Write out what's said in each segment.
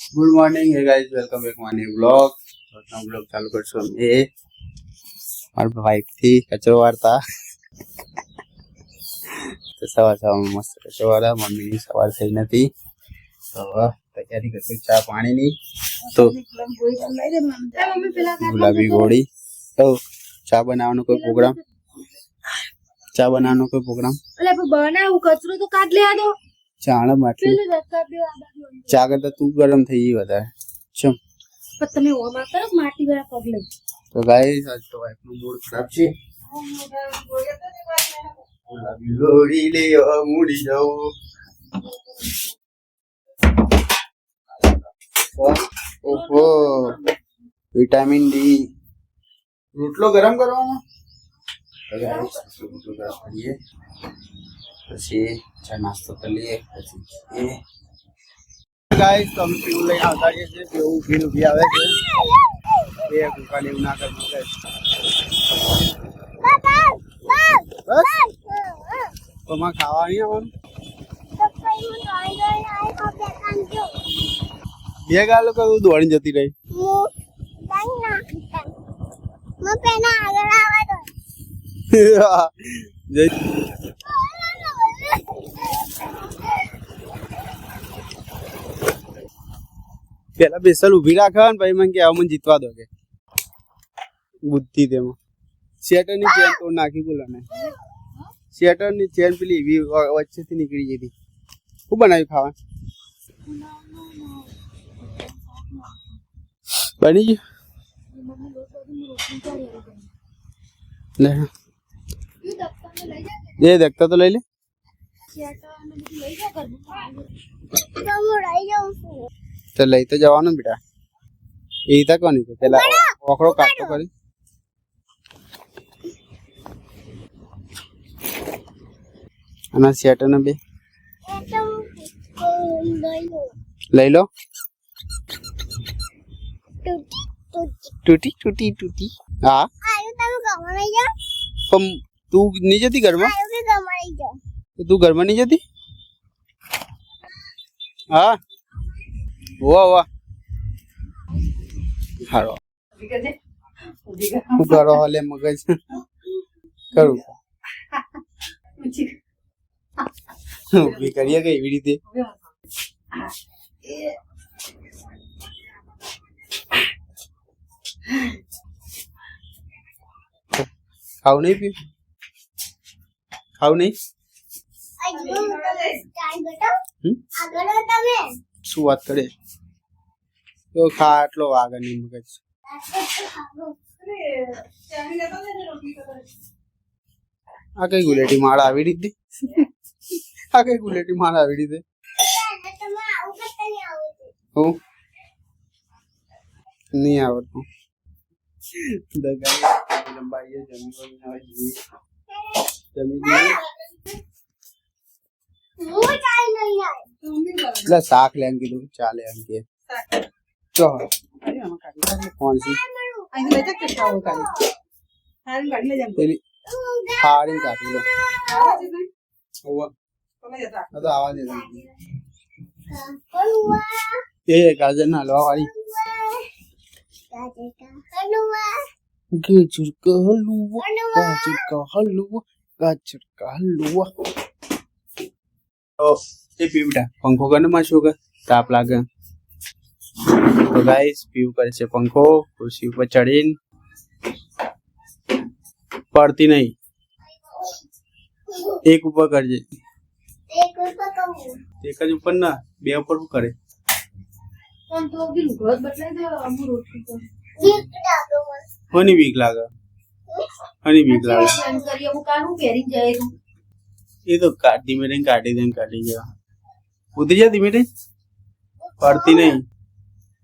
Good morning है guys, welcome back my new blog. हम blog चालू करશું એ મારા વાઈફ થી કચરો વાળતા તો સવારમાં મસ્ત કચરો વાળા મમ્મી સવાર થઈ નથી તો તૈયારી કરશું ચા પાણીની તો ગુલાબી ગોળી તો ચા બનાવવાનો કોઈ પ્રોગ્રામ અલે બનાવું કચરો તો કાઢ લે આ દો ચાણ માટલી ચા કરતા તું ગરમ થઈ ગઈ વધારે ચમ પણ તમે ઓમાં કરો માટી વાળા પગલે તો ગાઈસ આજ તો વાઈફ નું મૂડ ખરાબ છે ગુલાબી ગોળી લે મૂડી જાઓ ઓહો વિટામિન ડી રોટલો ગરમ કરવાનો તો ગાઈસ રોટલો ગરમ કરીએ પછી ચા નાસ્તો કરી લઈએ પછી ગાઈસ તો અમે પીવું લઈને આવતા રહીએ છીએ પીવું ઉભી આવે છે બે દુકાન એવું ના કરવું બસ તો માં ખાવા નહીં આવવાનું બે ગાલો કરું દોડી જતી રહી પેલા બેસલ ઉભી રાખવા ને ભાઈ મને કે આવું મને જીતવા દો કે બુદ્ધિ તેમાં શેટર ની ચેન તોડ નાખી બોલા ને શેટર ની ચેન પેલી એવી વચ્ચેથી નીકળી ગઈ હતી શું બનાવ્યું ખાવા બની ગયું લે દેખતા તો લઈ લે તો લઈ તો જવાનું બેટા એ તક કોની તો પેલા ઓખડો કાઢતો કરી અને શેટર ને બે લઈ લો તૂટી હા પણ તું નહીં જતી ઘરમાં તું ઘરમાં નહીં જતી હા વાહ વાહ હારો હું કરો હાલે મગજ કરું ઉભી કરીએ કે એવી રીતે ખાવ નહીં પી ખાવ નહીં શું વાત કરે તો ખા આટલો આગળ નહીં મગજ આ કઈ ગુલેટી માળ આવી રીતે હું નહીં આવડતું લંબાઈએ જમી શાક લેન કીધું ચાલે એમ કે ચો કોણ સી હારી કાઢી લો તો આવા દે એ ગાજર ના હલવા વાળી ગાજર કા હલવા તો એ પીવડા પંખો કરીને માં શું કે તાપ લાગે તો ગાઈસ પીવું કરે છે પંખો ખુરશી ઉપર ચડીને પડતી નહીં એક ઉપર કરજે એક જ ઉપર ના બે ઉપર શું કરે હની બીક લાગે એ તો ધીમે રહીને કાઢી ગયા ઉતરી જા ધીમે રહીને પડતી નહીં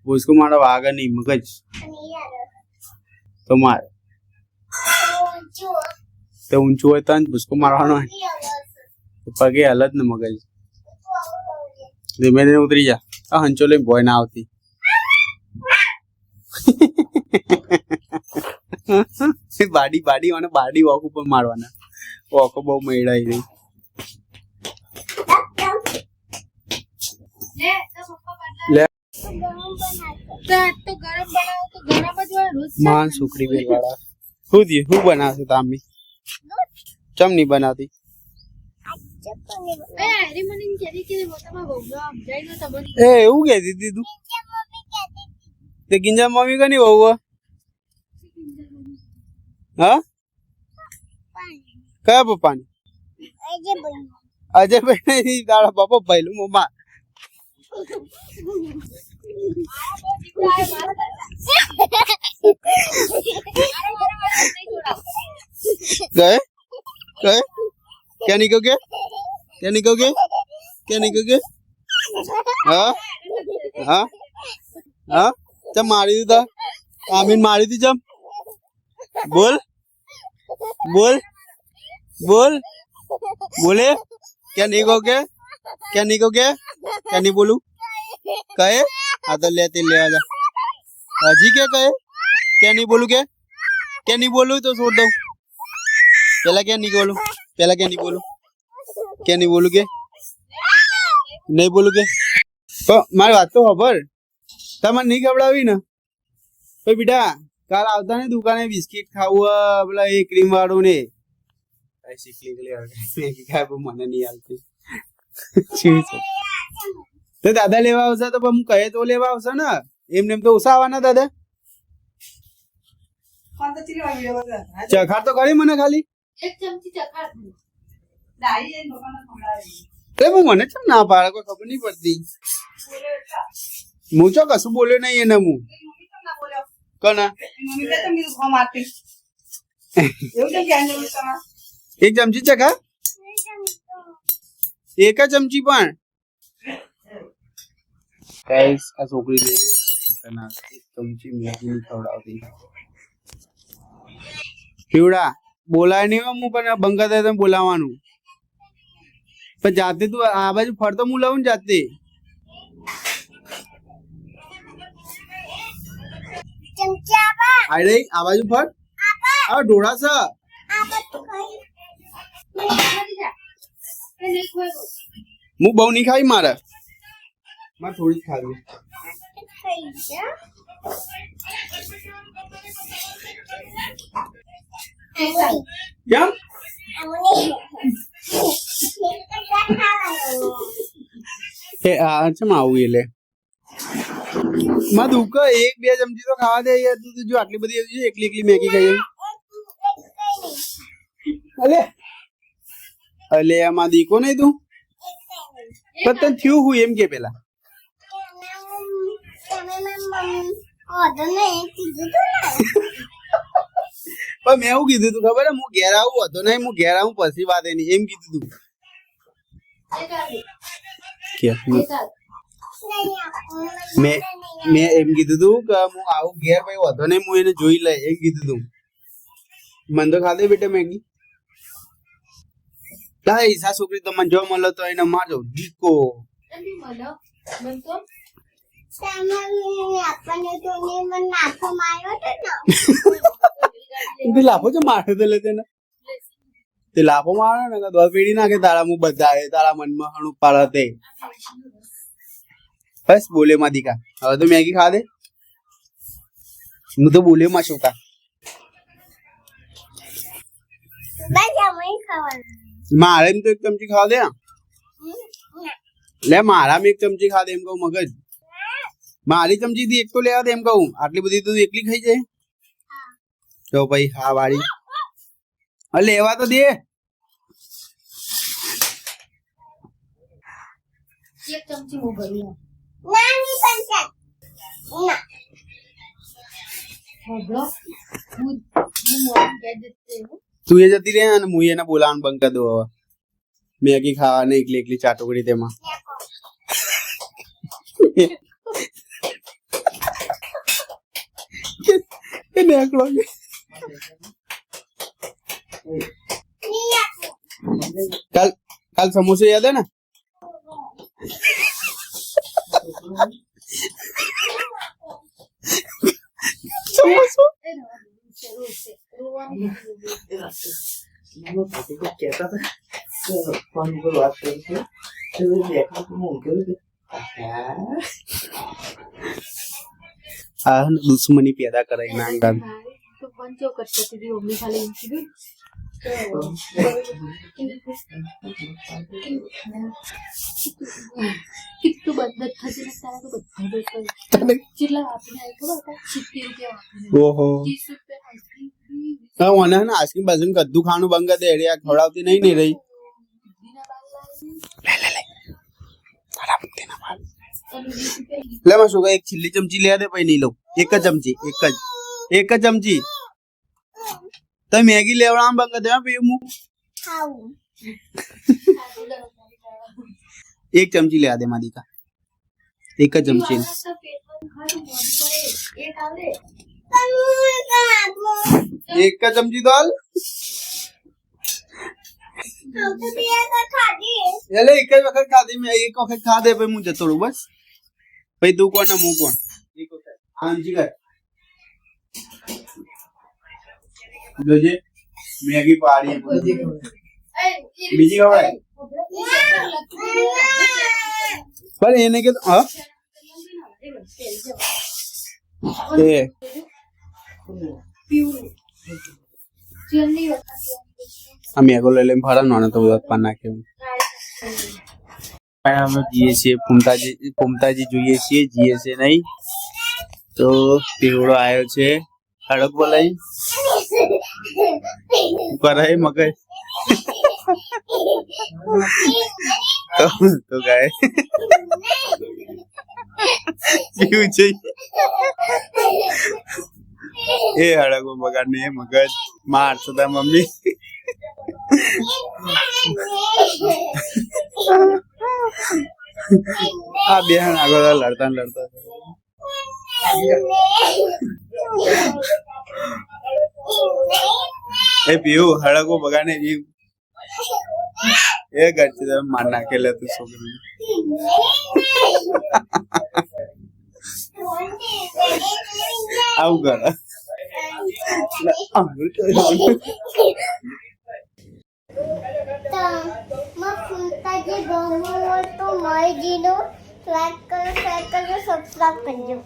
उसको मारा वागा नहीं मगज तो मार तो ऊंचो है तो उसको मारवानो है तो पगे हलत न मगज धीमे धीमे उतरी जा आ हंचो ले बॉय ना आवती बाडी वाने बाडी वॉक ऊपर मारवाना ઓકો બહુ મેળાઈ રહી. લે તો પપ્પા બદલા લે તો આજ તો ગરમ બનાવો તો ગરમ જ હોય રોજ માન સુખડી બેલ વાળા શું થયું? શું બનાવશો તમે? ચમ નહીં બનાવતી? એ આરી મને કહેતી કે મોટામાં બહુ સમજાઈ ગયો તમને એ એવું કહેતી હતી તું? તે ગિંજા મમ્મી કની બહુ હા કયા પપ્પાની? અજયભાઈ નહીં, તારા પપ્પા ભાઈલું મમ્મા. गए गए क्या निकलोगे? क्या निकलोगे? क्या निकलोगे? हाँ हाँ हाँ जब मारी थी था आमीन मारी थी जब बोल बोल बोल बोले क्या निकलोगे? क्या निकलोगे? क्या नहीं बोलूं? कहे हाँ तो लेते ले आजा. हजी क्या कहे? क्या नहीं बोलूं? क्या नहीं बोलूं तो छोड़ दो. पहला क्या नहीं बोलूं? पहला क्या नहीं बोलूं? क्या नहीं बोलूं के? नहीं बोलूं के? तो मारी बात तो खबर तमने नहीं खबरावी ने तो बेटा काल आवता ने दुकाने बिस्किट खावा पेला ए क्रीम वाळो ने ऐसी क्लिक ले मैगी खाय पण મને નહીં આવતી. તો દાદા લેવા આવશે તો હું કહે તો લેવા આવશે ને એમને એમ તો ઓછા આવવાના દાદા. ચખાડ તો કરી મને ખાલી એક ચમચી ચખાડ દો. અરે હું મને ચમ ના પાડે કોઈ ખબર નહીં પડતી. હું ચો કશું બોલ્યો નહીં એને હું કના એક ચમચી ચખા એક જ ચમચી પણ ગાઈસ આ છોકરી લે ખતરનાક એક ચમચી મેગી ની ખવડાવતી પીવડા બોલાય નહીં હું પણ બંગા દે તમે બોલાવાનું પણ જાતે તું આ બાજુ ફરતો હું લાવું ને જાતે આઈ આ બાજુ ફર આ ઢોળા છે હું બહુ નહીં ખાઈ મારે થોડી ખાવી કેમ ચમ આવું એટલે માં દુઃખ એક બે ચમચી તો ખાવા દે યાર તું જો આટલી બધી એકલી એકલી મેગી ખાઈ અલે અલે આમાં દીકો નહીં તું પણ તને થયું હું એમ કે પેલા પણ મેં એવું કીધું તું ખબર હું ઘેર આવું હતો નહીં હું ઘેર આવું પછી વાત એની એમ કીધું તું મેં એમ કીધું તું કે હું આવું ઘેર ભાઈ હતો નહીં હું એને જોઈ લે એમ કીધું તું મને તો ખાધે બેટા મેગી ઈસા છોકરી તો મને જો મળે તો એને મારજો ડીકો લાફો છે મારે તો લે તેને તે લાફો મારે ને દોર પેઢી નાખે તારા મું બધા તારા મનમાં હણું પાડે તે બસ બોલે માં દીકા હવે તો મેગી ખા દે હું તો બોલે માં છોકા મારે એમ તો એક ચમચી ખાવા દે લે મારા એક ચમચી ખા દે એમ કહું મગજ મારી ચમચી થી એક તો લેવા દે એમ કહું આટલી બધી તું એકલી ખાઈ જાય તો ભાઈ હા વાળી લેવા તો દે એક ચમચી હું ભરી તું એ જતી રહે અને હું એને બોલાવાનું બંધ કરી દઉં હવે મેગી ખાવા ને એકલી એકલી ચાટોકડી તેમાં કાલ કાલ સમોસે યાદ હે ને સમોસો कहता था फोन पर बात करके तो देखा तो मैं उनके આ દુશ્મની પેદા કરાઈ ના અંગાત તો બંચો કરતી હતી મમ્મી ખાલી એમ કીધું કેટલું બંધ થશે ને તારા તો બધા કેટલા વાપરીને આવી ખબર હતા 70 રૂપિયા વાપરીને ઓહો 30 રૂપિયા આઈસ્ક્રીમ હા મને હે ને આઈસ્ક્રીમ બાઈસ્ક્રીમ કદ્દુ ખાવાનું બંધ કરી દે રે આ ખવડાવતી નહીં ને રહી લે માં શું એક છેલ્લી ચમચી લે દે પછી નહીં લઉં એક જ ચમચી એક જ ચમચી તો મેગી લેવડાવવાનું બંધ કરી દે હા પછી હું એક ચમચી લે દે મારી કા એક જ ચમચી એક જ ચમચી તો હાલ એટલે એક જ વખત ખાધી મેં એક વખત ખાધે પછી હું જતો રહું બસ પછી તું કોણ ને હું કોણ એક વખત આંજી કર જોજે મેગી પાડી બીજી ખવાય પણ એને કે હા એ આ મેગો લઈ લઈને ફરા નો તો બધું પાન નાખે અમે જઈએ છીએ ફૂમતાજી જોઈએ છીએ જઈએ છીએ નહીં તો પીવડો આવ્યો છે હડક બોલાઈ કરાય મગજ તો ગાય પીવું છે એ હડકો બગાડ ને એ મગજ મારશે તાર મમ્મી આ બેન આગળ લડતા એ પીવું હડકો બગાડને એ ગરચી તમે માર નાખેલા તું છોકરી આવું કર ફૂમતાજી ગમ્યું હોય તો મારી જીનો લાઈક કરો શેર કરજો સબસ્ક્રાઇબ કરજો